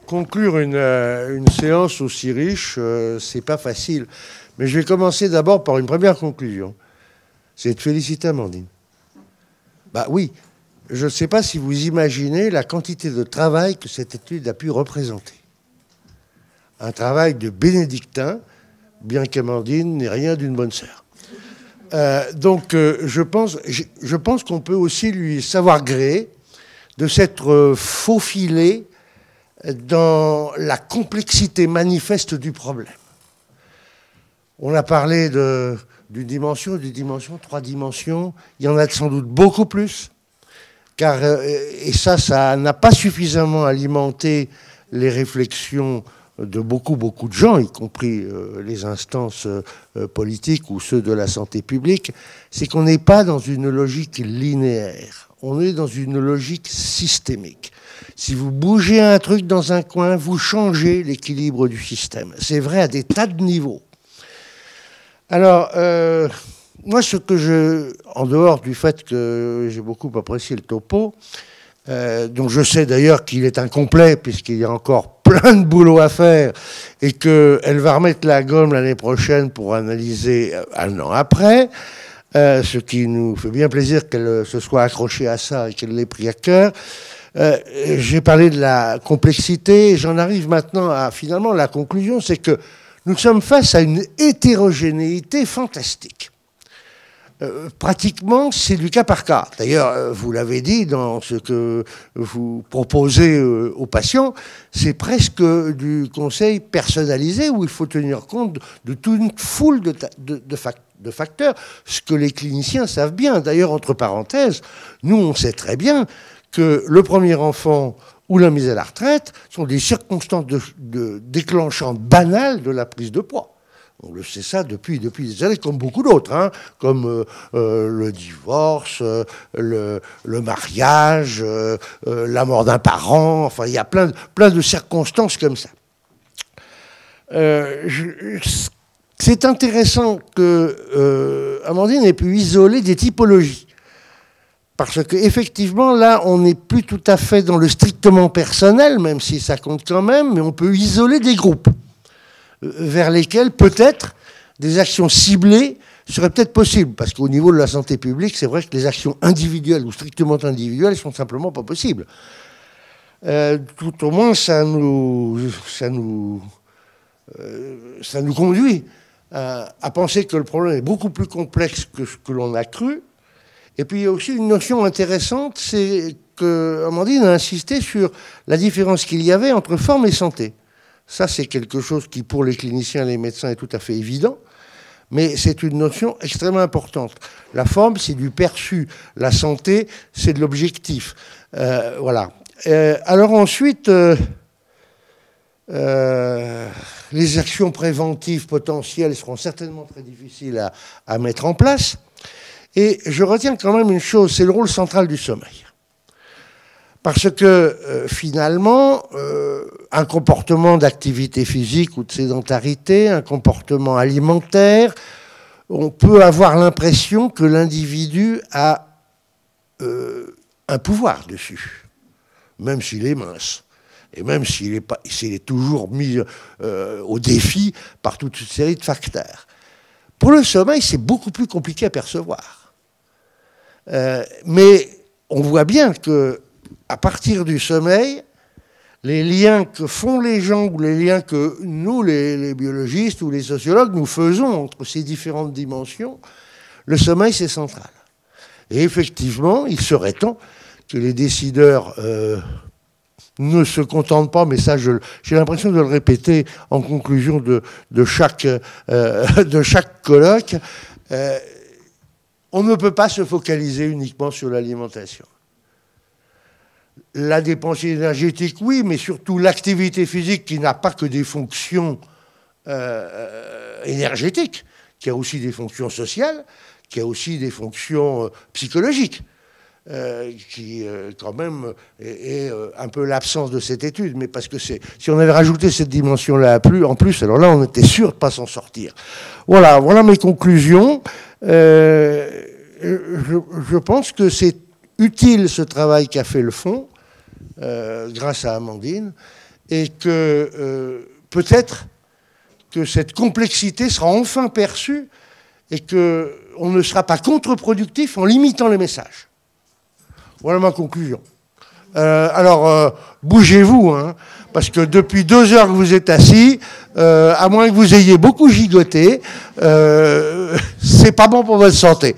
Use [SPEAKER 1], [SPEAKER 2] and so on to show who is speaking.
[SPEAKER 1] conclure une séance aussi riche, c'est pas facile. Mais je vais commencer d'abord par une première conclusion. C'est de féliciter Amandine. Bah oui, je ne sais pas si vous imaginez la quantité de travail que cette étude a pu représenter. Un travail de bénédictin, bien qu'Amandine n'ait rien d'une bonne sœur. Donc je pense qu'on peut aussi lui savoir gré de s'être faufilé dans la complexité manifeste du problème. On a parlé d'une dimension, trois dimensions. Il y en a sans doute beaucoup plus. Car, et ça n'a pas suffisamment alimenté les réflexions de beaucoup de gens, y compris les instances politiques ou ceux de la santé publique, c'est qu'on n'est pas dans une logique linéaire. On est dans une logique systémique. Si vous bougez un truc dans un coin, vous changez l'équilibre du système. C'est vrai à des tas de niveaux. Alors, moi, en dehors du fait que j'ai beaucoup apprécié le topo, dont je sais d'ailleurs qu'il est incomplet, puisqu'il y a encore plein de boulot à faire, et qu'elle va remettre la gomme l'année prochaine pour analyser un an après, ce qui nous fait bien plaisir qu'elle se soit accrochée à ça et qu'elle l'ait pris à cœur. J'ai parlé de la complexité, et j'en arrive maintenant à finalement la conclusion, c'est que nous sommes face à une hétérogénéité fantastique. Pratiquement, c'est du cas par cas. D'ailleurs, vous l'avez dit dans ce que vous proposez aux patients, c'est presque du conseil personnalisé où il faut tenir compte de toute une foule de facteurs, ce que les cliniciens savent bien. D'ailleurs, entre parenthèses, nous, on sait très bien que le premier enfant ou la mise à la retraite sont des circonstances déclenchantes banales de la prise de poids. On le sait ça depuis des années, comme beaucoup d'autres, hein, comme le divorce, le mariage, la mort d'un parent. Enfin, il y a plein de circonstances comme ça. C'est intéressant que Amandine ait pu isoler des typologies. Parce qu'effectivement, là, on n'est plus tout à fait dans le strictement personnel, même si ça compte quand même, mais on peut isoler des groupes vers lesquels peut-être des actions ciblées seraient peut-être possibles. Parce qu'au niveau de la santé publique, c'est vrai que les actions individuelles ou strictement individuelles sont simplement pas possibles. Tout au moins, ça nous conduit à penser que le problème est beaucoup plus complexe que ce que l'on a cru. Et puis il y a aussi une notion intéressante, c'est que Amandine a insisté sur la différence qu'il y avait entre forme et santé. Ça, c'est quelque chose qui, pour les cliniciens et les médecins, est tout à fait évident, mais c'est une notion extrêmement importante. La forme, c'est du perçu. La santé, c'est de l'objectif. Voilà. Alors ensuite, les actions préventives potentielles seront certainement très difficiles à mettre en place. Et je retiens quand même une chose, c'est le rôle central du sommeil. Parce que finalement, un comportement d'activité physique ou de sédentarité, un comportement alimentaire, on peut avoir l'impression que l'individu a un pouvoir dessus, même s'il est mince. Et même s'il est toujours mis au défi par toute une série de facteurs. Pour le sommeil, c'est beaucoup plus compliqué à percevoir. Mais on voit bien qu'à partir du sommeil, les liens que font les gens ou les liens que nous, les biologistes ou les sociologues, nous faisons entre ces différentes dimensions, le sommeil, c'est central. Et effectivement, il serait temps que les décideurs ne se contentent pas, mais ça, j'ai l'impression de le répéter en conclusion de chaque colloque, on ne peut pas se focaliser uniquement sur l'alimentation. La dépense énergétique, oui, mais surtout l'activité physique qui n'a pas que des fonctions énergétiques, qui a aussi des fonctions sociales, qui a aussi des fonctions psychologiques, qui quand même est un peu l'absence de cette étude. Mais parce que si on avait rajouté cette dimension-là en plus, alors là, on était sûr de ne pas s'en sortir. Voilà mes conclusions. Je pense que c'est utile ce travail qu'a fait le Fonds, grâce à Amandine, et que peut-être que cette complexité sera enfin perçue et qu'on ne sera pas contre-productif en limitant les messages. Voilà ma conclusion. Alors, bougez-vous, hein, parce que depuis 2 heures que vous êtes assis, à moins que vous ayez beaucoup gigoté, c'est pas bon pour votre santé.